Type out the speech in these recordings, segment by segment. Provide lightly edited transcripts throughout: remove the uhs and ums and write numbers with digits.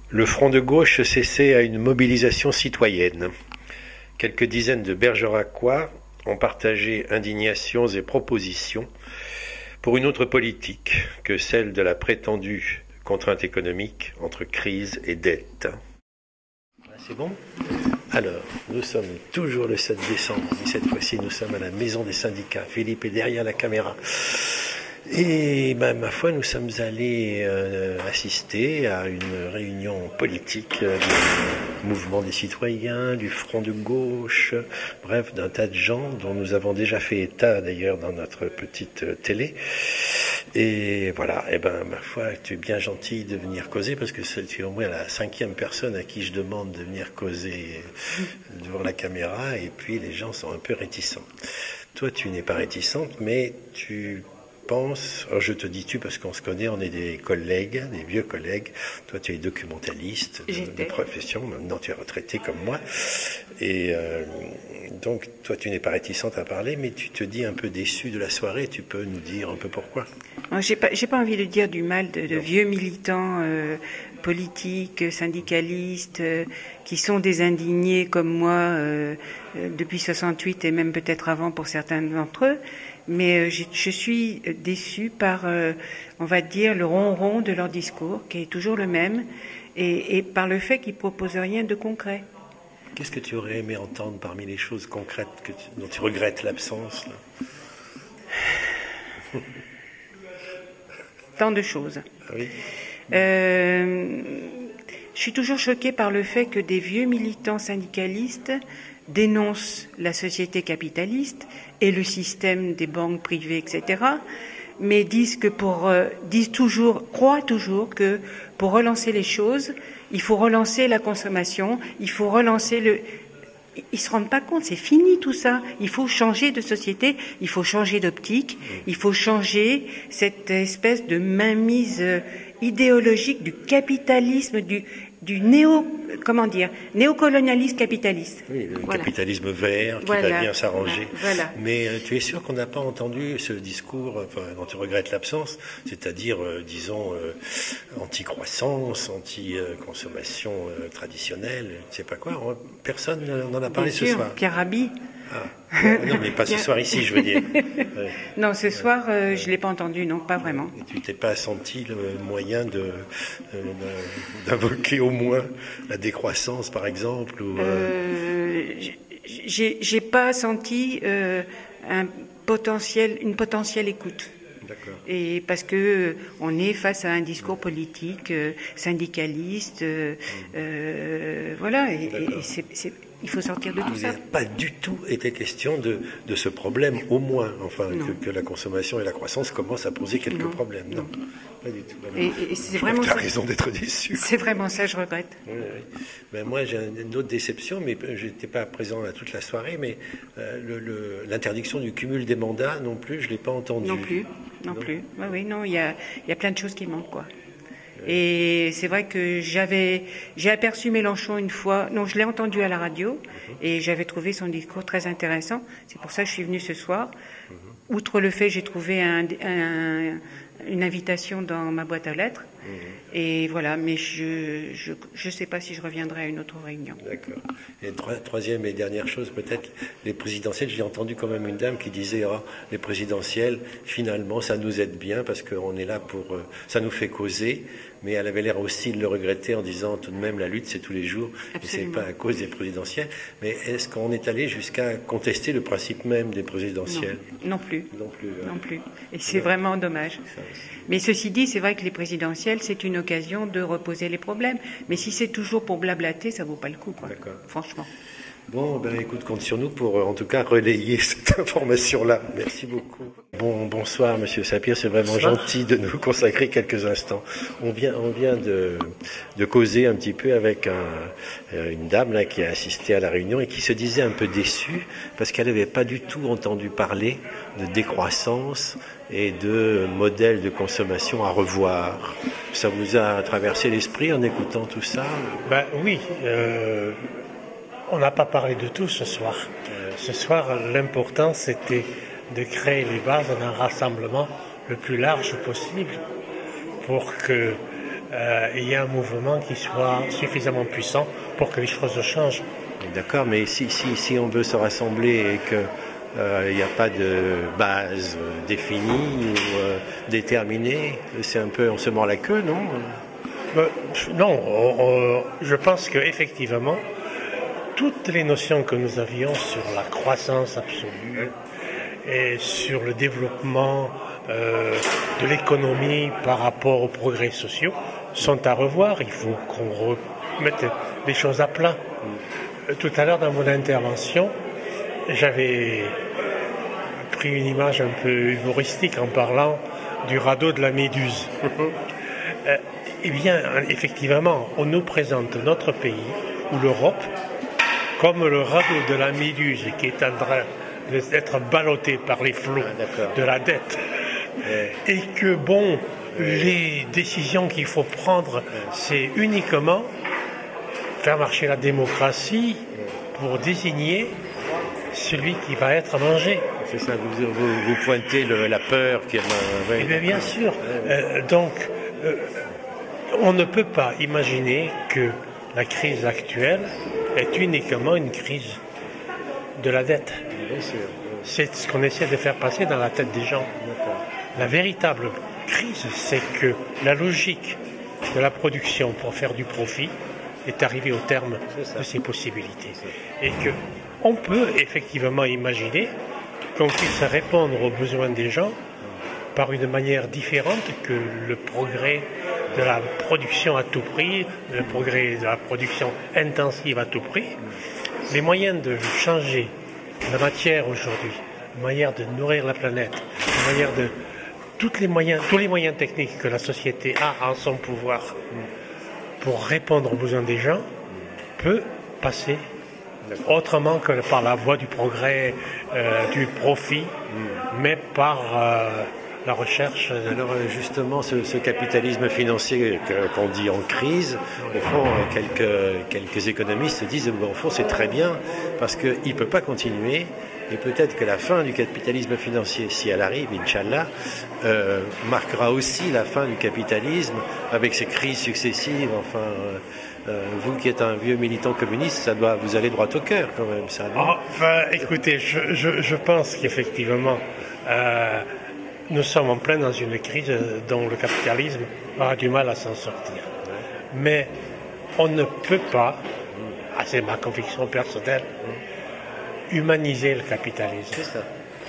Le front de gauche s'essaie à une mobilisation citoyenne. Quelques dizaines de Bergeracois ont partagé indignations et propositions pour une autre politique que celle de la prétendue contrainte économique entre crise et dette. C'est bon ? Alors, nous sommes toujours le 7 décembre, mais cette fois-ci nous sommes à la maison des syndicats. Philippe est derrière la caméra. Et ma foi, nous sommes allés assister à une réunion politique du mouvement des citoyens, du front de gauche, bref, d'un tas de gens dont nous avons déjà fait état d'ailleurs dans notre petite télé. Et voilà, ma foi, tu es bien gentil de venir causer parce que tu es au moins la 5e personne à qui je demande de venir causer devant la caméra et puis les gens sont un peu réticents. Toi, tu n'es pas réticente, mais tu penses, alors je te dis tu parce qu'on se connaît, on est des collègues, des vieux collègues. Toi, tu es documentaliste de profession, maintenant tu es retraité comme moi. Et donc, toi, tu n'es pas réticente à parler, mais tu te dis un peu déçu de la soirée. Tu peux nous dire un peu pourquoi ? J'ai pas envie de dire du mal de vieux militants politiques, syndicalistes, qui sont des indignés comme moi depuis 68 et même peut-être avant pour certains d'entre eux. Mais je suis déçue par, on va dire, le ronron de leur discours, qui est toujours le même, et par le fait qu'ils proposent rien de concret. Qu'est-ce que tu aurais aimé entendre parmi les choses concrètes dont tu regrettes l'absence là ? Tant de choses. Ah oui. Je suis toujours choquée par le fait que des vieux militants syndicalistes dénoncent la société capitaliste et le système des banques privées, etc., mais croient toujours que pour relancer les choses, il faut relancer la consommation, il faut relancer Ils se rendent pas compte, c'est fini tout ça. Il faut changer de société, il faut changer d'optique, il faut changer cette espèce de mainmise idéologique du capitalisme, du néocolonialisme capitaliste. Oui, le capitalisme vert qui va bien s'arranger. Voilà. Mais tu es sûr qu'on n'a pas entendu ce discours dont tu regrettes l'absence, c'est-à-dire, disons, anti-croissance, anti-consommation traditionnelle, je ne sais pas quoi. Personne n'en a parlé bien ce sûr, soir. Pierre Rabhi. Ah. Non, mais pas ce soir ici, je veux dire. Ouais. Non, ce soir, je ne l'ai pas entendu, non, pas vraiment. Et tu t'es pas senti le moyen d'invoquer au moins la décroissance, par exemple J'ai pas senti une potentielle écoute. D'accord. Et parce que on est face à un discours politique syndicaliste, voilà. Et il faut sortir de tout ça. Il n'a pas du tout été question de ce problème, au moins, que la consommation et la croissance commencent à poser quelques problèmes. Non, pas du tout. Et c'est vraiment tu as raison d'être déçu. C'est vraiment ça, je regrette. Oui. Ben moi, j'ai une autre déception, mais je n'étais pas présent à toute la soirée, mais l'interdiction du cumul des mandats, non plus, je ne l'ai pas entendu. Non plus. Oui, non, il y a plein de choses qui manquent, quoi. Et c'est vrai que j'ai aperçu Mélenchon une fois, non, je l'ai entendu à la radio, et j'avais trouvé son discours très intéressant. C'est pour ça que je suis venue ce soir. Outre le fait, j'ai trouvé une invitation dans ma boîte à lettres. Et voilà, mais je sais pas si je reviendrai à une autre réunion. D'accord. Et troisième et dernière chose, peut-être, les présidentielles, j'ai entendu quand même une dame qui disait les présidentielles, finalement, ça nous aide bien parce qu'on est là ça nous fait causer, mais elle avait l'air aussi de le regretter en disant tout de même la lutte c'est tous les jours, et c'est pas à cause des présidentielles. Mais est-ce qu'on est allé jusqu'à contester le principe même des présidentielles ? Non plus. Et c'est vraiment dommage. Mais ceci dit, c'est vrai que les présidentielles, c'est une occasion de reposer les problèmes. Mais si c'est toujours pour blablater, ça vaut pas le coup, quoi. D'accord. Franchement. Bon, écoute, compte sur nous pour, en tout cas, relayer cette information-là. Merci beaucoup. Bonsoir, Monsieur Sapir. C'est vraiment gentil de nous consacrer quelques instants. On vient de causer un petit peu avec une dame là qui a assisté à la réunion et qui se disait un peu déçue parce qu'elle n'avait pas du tout entendu parler de décroissance et de modèles de consommation à revoir. Ça vous a traversé l'esprit en écoutant tout ça ? Oui. On n'a pas parlé de tout ce soir. Ce soir, l'important, c'était de créer les bases d'un rassemblement le plus large possible pour que il y ait un mouvement qui soit suffisamment puissant pour que les choses changent. D'accord, mais si on veut se rassembler et que il n'y a pas de base définie ou déterminée, c'est un peu, on se mord la queue, non? Non, je pense qu'effectivement, toutes les notions que nous avions sur la croissance absolue et sur le développement de l'économie par rapport aux progrès sociaux sont à revoir. Il faut qu'on remette les choses à plat. Tout à l'heure, dans mon intervention, j'avais pris une image un peu humoristique en parlant du radeau de la Méduse. Eh bien, effectivement, on nous présente notre pays, ou l'Europe, comme le radeau de la Méduse qui est en train d'être ballotté par les flots de la dette. Et que, bon, les décisions qu'il faut prendre, c'est uniquement faire marcher la démocratie pour désigner celui qui va être mangé. C'est ça, vous pointez la peur qui est... Eh bien sûr. Donc, on ne peut pas imaginer que la crise actuelle est uniquement une crise de la dette. C'est ce qu'on essaie de faire passer dans la tête des gens. La véritable crise, c'est que la logique de la production pour faire du profit est arrivée au terme de ses possibilités. Et qu'on peut effectivement imaginer qu'on puisse répondre aux besoins des gens par une manière différente que le progrès de la production à tout prix, le progrès de la production intensive à tout prix. Les moyens de changer la matière aujourd'hui, la manière de nourrir la planète, la manière de tous les moyens techniques que la société a en son pouvoir pour répondre aux besoins des gens peut passer autrement que par la voie du progrès, du profit, mais par la recherche. Alors justement, ce capitalisme financier qu'on dit en crise, au fond, quelques économistes disent au fond c'est très bien parce qu'il ne peut pas continuer. Et peut-être que la fin du capitalisme financier, si elle arrive, Inch'Allah, marquera aussi la fin du capitalisme avec ses crises successives. Enfin, vous qui êtes un vieux militant communiste, ça doit vous aller droit au cœur quand même, ça. Écoutez, je pense qu'effectivement, nous sommes en plein dans une crise dont le capitalisme aura du mal à s'en sortir. Mais on ne peut pas, c'est ma conviction personnelle, humaniser le capitalisme.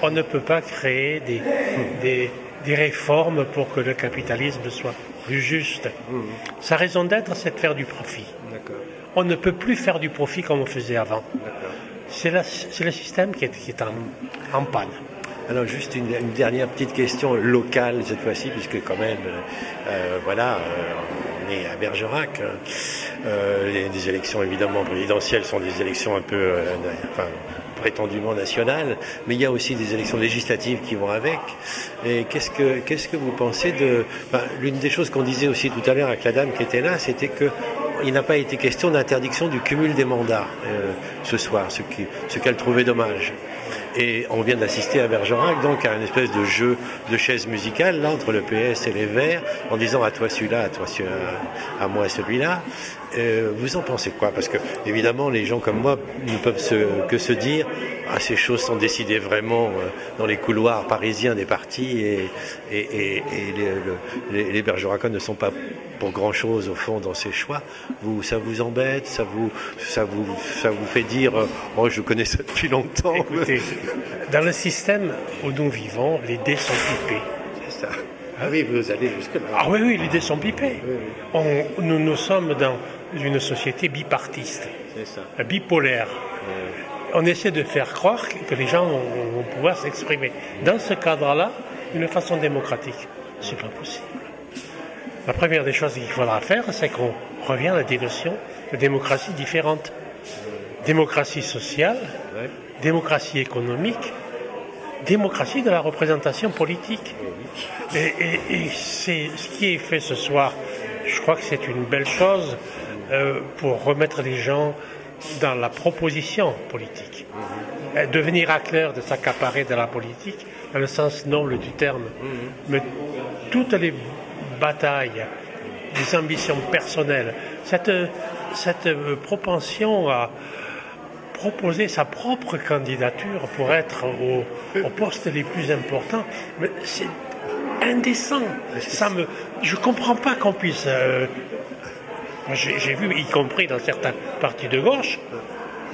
On ne peut pas créer des réformes pour que le capitalisme soit plus juste. Sa raison d'être, c'est de faire du profit. On ne peut plus faire du profit comme on faisait avant. C'est le système qui est en panne. Alors juste une dernière petite question locale cette fois-ci, puisque quand même, on est à Bergerac. Les élections évidemment présidentielles sont des élections un peu, prétendument nationales, mais il y a aussi des élections législatives qui vont avec. Et qu'est-ce que vous pensez de... l'une des choses qu'on disait aussi tout à l'heure avec la dame qui était là, c'était que il n'a pas été question d'interdiction du cumul des mandats ce soir, ce qu'elle trouvait dommage. Et on vient d'assister à Bergerac, donc à une espèce de jeu de chaises musicales là, entre le PS et les Verts, en disant à toi celui-là, à toi à moi celui-là. Vous en pensez quoi? Parce que évidemment les gens comme moi ne peuvent que se dire ces choses sont décidées vraiment dans les couloirs parisiens des partis et les Bergeracois ne sont pas pour grand-chose au fond dans ces choix. Ça vous embête, ça vous fait dire oh je connais ça depuis longtemps. Écoutez, dans le système où nous vivons, les dés sont pipés. C'est ça. Ah oui, vous allez jusque-là. Ah oui, les dés sont pipés. Oui. Nous sommes dans une société bipartiste, bipolaire. On essaie de faire croire que les gens vont pouvoir s'exprimer. Dans ce cadre-là, d'une façon démocratique. C'est pas possible. La première des choses qu'il faudra faire, c'est qu'on revient à des notions de démocratie différentes. Démocratie sociale, démocratie économique, démocratie de la représentation politique. Et c'est ce qui est fait ce soir. Je crois que c'est une belle chose pour remettre les gens dans la proposition politique. Devenir acteur de s'accaparer de la politique, dans le sens noble du terme. Mais toutes les batailles des ambitions personnelles, cette propension à proposer sa propre candidature pour être au poste les plus importants, mais c'est indécent. Je comprends pas qu'on puisse... j'ai vu, y compris dans certains partis de gauche,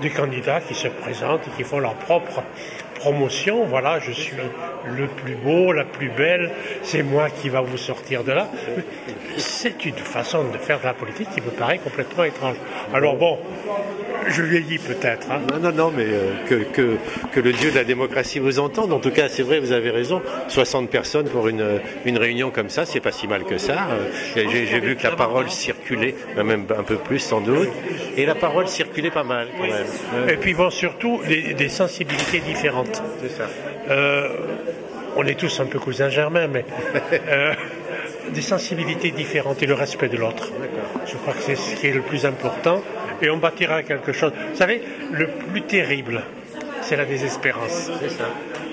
des candidats qui se présentent et qui font leur propre promotion. Voilà, je suis le plus beau, la plus belle, c'est moi qui va vous sortir de là. C'est une façon de faire de la politique qui me paraît complètement étrange. Alors bon, je vieillis peut-être. Hein. Non, mais que le dieu de la démocratie vous entende. En tout cas, c'est vrai, vous avez raison. 60 personnes pour une réunion comme ça, c'est pas si mal que ça. J'ai vu que la parole circulait, même un peu plus sans doute, et la parole circulait pas mal quand même. Et puis bon, surtout des sensibilités différentes. C'est ça. On est tous un peu cousins germains, mais des sensibilités différentes et le respect de l'autre. Je crois que c'est ce qui est le plus important. Et on bâtira quelque chose. Vous savez, le plus terrible, c'est la désespérance. C'est ça.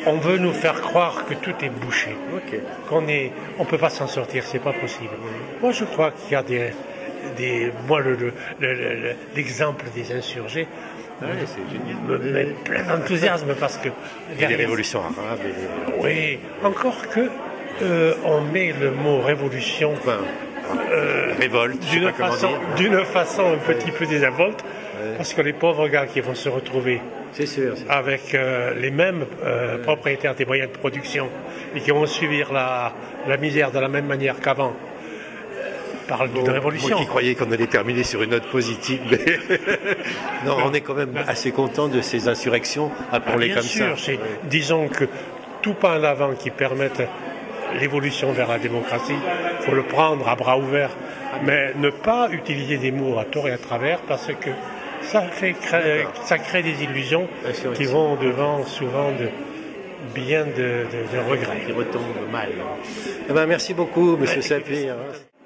On veut nous faire croire que tout est bouché, Okay. on peut pas s'en sortir, c'est pas possible. Moi, je crois qu'il y a moi, l'exemple des insurgés me met plein d'enthousiasme parce que Il y a des révolutions arabes. Oui, encore que on met le mot révolution. Révolte. D'une façon un petit peu désinvolte, parce que les pauvres gars qui vont se retrouver avec les mêmes propriétaires des moyens de production et qui vont subir la misère de la même manière qu'avant, parlent d'une révolution. Moi qui croyais qu'on allait terminer sur une note positive, mais non, on est quand même assez content de ces insurrections, appelons-les comme ça. Bien sûr, disons que tout pas en avant qui permette l'évolution vers la démocratie, il faut le prendre à bras ouverts, mais ne pas utiliser des mots à tort et à travers parce que ça crée des illusions qui vont devant souvent de regrets. Qui retombent mal. Eh ben, merci beaucoup, monsieur Sapir.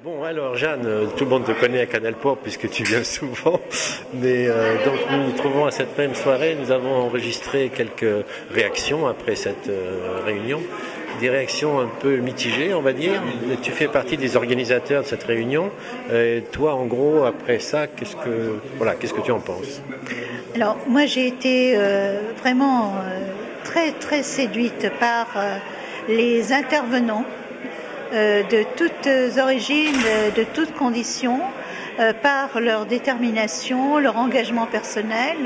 Bon, alors Jeanne, tout le monde te connaît à Canal Pop puisque tu viens souvent, mais donc nous nous trouvons à cette même soirée, nous avons enregistré quelques réactions après cette réunion, des réactions un peu mitigées, on va dire. Tu fais partie des organisateurs de cette réunion. Toi, en gros, après ça, qu'est-ce que tu en penses? Alors, moi, j'ai été vraiment très, très séduite par les intervenants de toutes origines, de toutes conditions, par leur détermination, leur engagement personnel,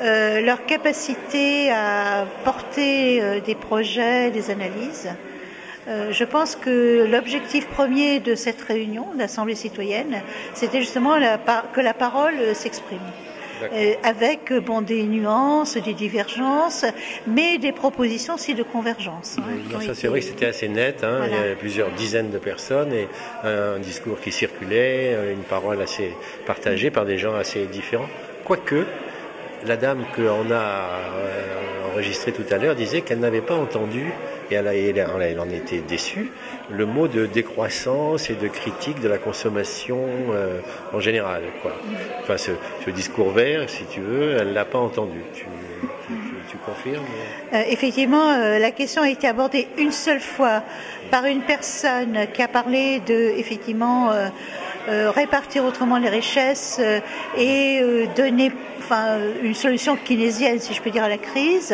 leur capacité à porter des projets, des analyses. Je pense que l'objectif premier de cette réunion d'Assemblée citoyenne, c'était justement que la parole s'exprime. Avec des nuances, des divergences, mais des propositions aussi de convergence. Ça, c'est vrai que c'était assez net. Voilà. Il y avait plusieurs dizaines de personnes et un discours qui circulait, une parole assez partagée par des gens assez différents. Quoique, la dame qu'on a enregistrée tout à l'heure disait qu'elle n'avait pas entendu, et elle en était déçue, le mot de décroissance et de critique de la consommation en général. Enfin, ce discours vert, si tu veux, elle ne l'a pas entendu. Tu confirmes? Effectivement, la question a été abordée une seule fois par une personne qui a parlé de, effectivement, répartir autrement les richesses et donner une solution keynésienne, si je peux dire, à la crise,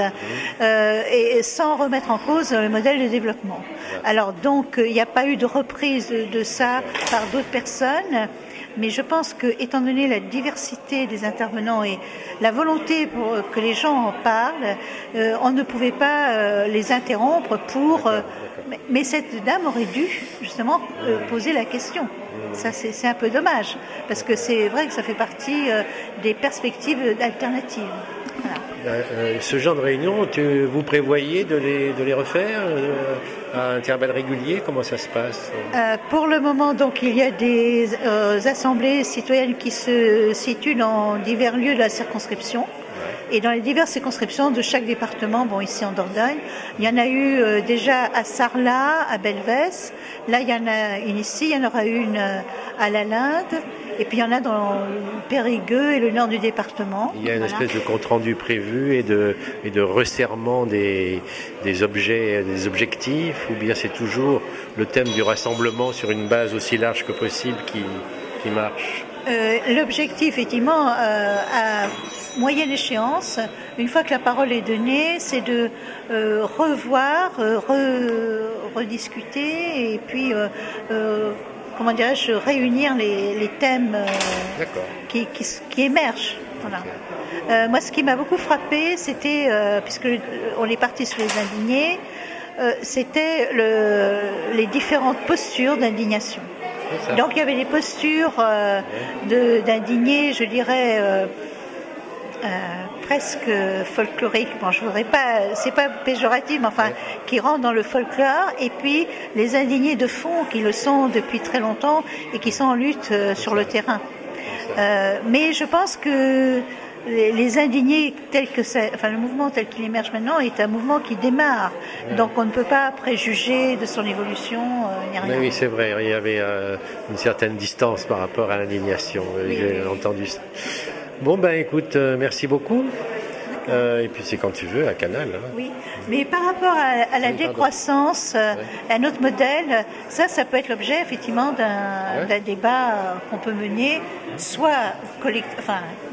et sans remettre en cause le modèle de développement. Alors donc, il n'y a pas eu de reprise de ça par d'autres personnes, mais je pense que, étant donné la diversité des intervenants et la volonté pour que les gens en parlent, on ne pouvait pas les interrompre pour... Mais cette dame aurait dû, justement, poser la question. Ça, c'est un peu dommage, parce que c'est vrai que ça fait partie des perspectives alternatives. Voilà. Ce genre de réunion, vous prévoyez de les refaire à intervalles réguliers? Comment ça se passe? Pour le moment, donc, il y a des assemblées citoyennes qui se situent dans divers lieux de la circonscription. Et dans les diverses circonscriptions de chaque département, ici en Dordogne, il y en a eu déjà à Sarlat, à Belvès. Là, il y en a une ici, il y en aura une à La Linde. Et puis il y en a dans le Périgueux et le nord du département. Il y a une espèce de compte-rendu prévu et de resserrement des objectifs, ou bien c'est toujours le thème du rassemblement sur une base aussi large que possible qui marche. L'objectif, effectivement, à moyenne échéance, une fois que la parole est donnée, c'est de revoir, rediscuter et puis, comment dirais-je, réunir les thèmes qui émergent. Voilà. Moi, ce qui m'a beaucoup frappé, c'était, puisque on est parti sur les indignés, c'était les différentes postures d'indignation. Donc il y avait des postures d'indignés, je dirais, presque folkloriques. Bon, je voudrais pas, c'est pas péjoratif, mais enfin, qui rentrent dans le folklore. Et puis les indignés de fond, qui le sont depuis très longtemps et qui sont en lutte sur le terrain. Mais je pense que les indignés tels que le mouvement tel qu'il émerge maintenant est un mouvement qui démarre. Donc on ne peut pas préjuger de son évolution ni rien. Mais oui, c'est vrai, il y avait une certaine distance par rapport à l'indignation. J'ai entendu ça. Bon, ben écoute, merci beaucoup. Et puis c'est quand tu veux, à Canal. Hein. Oui, mais par rapport à la décroissance, un autre modèle, ça peut être l'objet effectivement d'un débat qu'on peut mener, soit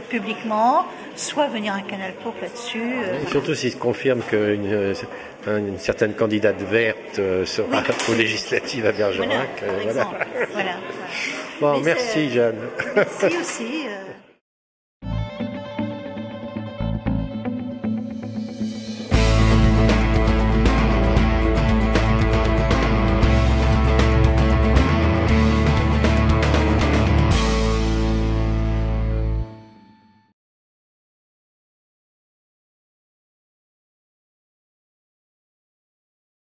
publiquement, soit venir à Canal Pop là-dessus. Surtout s'il se confirme qu'une certaine candidate verte sera aux législatives à Bergerac. Voilà. Bon, merci Jeanne. Merci aussi.